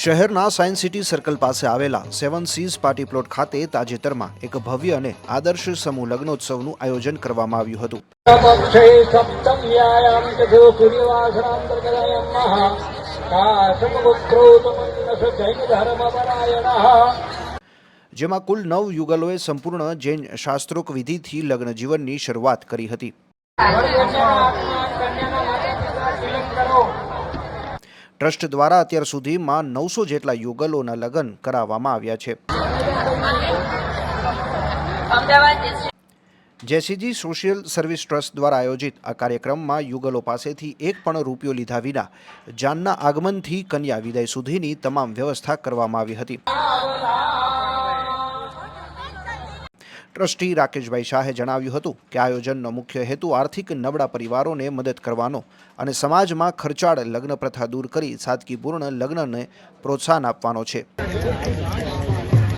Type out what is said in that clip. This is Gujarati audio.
શહેરના સાયન્સ સિટી સર્કલ પાસે આવેલા 7 સીઝ પાર્ટી પ્લોટ ખાતે તાજેતરમાં એક ભવ્ય અને આદર્શ સમૂહ લગ્નોત્સવનું આયોજન કરવામાં આવ્યું હતું। જેમાં કુલ 9 યુગલોએ સંપૂર્ણ જૈન શાસ્ત્રોક્ત વિધિથી લગ્ન જીવનની શરૂઆત કરી હતી। ટ્રસ્ટ દ્વારા અત્યાર સુધીમાં 900 જેટલા યુગલોના લગ્ન કરાવવામાં આવ્યા છે। જેસીજી સોશિયલ સર્વિસ ટ્રસ્ટ દ્વારા આયોજિત આ કાર્યક્રમમાં યુગલો પાસેથી એક પણ રૂપિયો લીધા વિના જાનના આગમનથી કન્યા વિદાય સુધીની તમામ વ્યવસ્થા કરવામાં આવી હતી। ટ્રસ્ટી રાકેશભાઈ શાહે જણાવ્યું હતું કે આયોજનનો મુખ્ય હેતુ આર્થિક નબળા પરિવારોને મદદ કરવાનો અને સમાજમાં ખર્ચાળ લગ્ન પ્રથા દૂર કરી સાદગીપૂર્ણ લગ્નને પ્રોત્સાહન આપવાનો છે।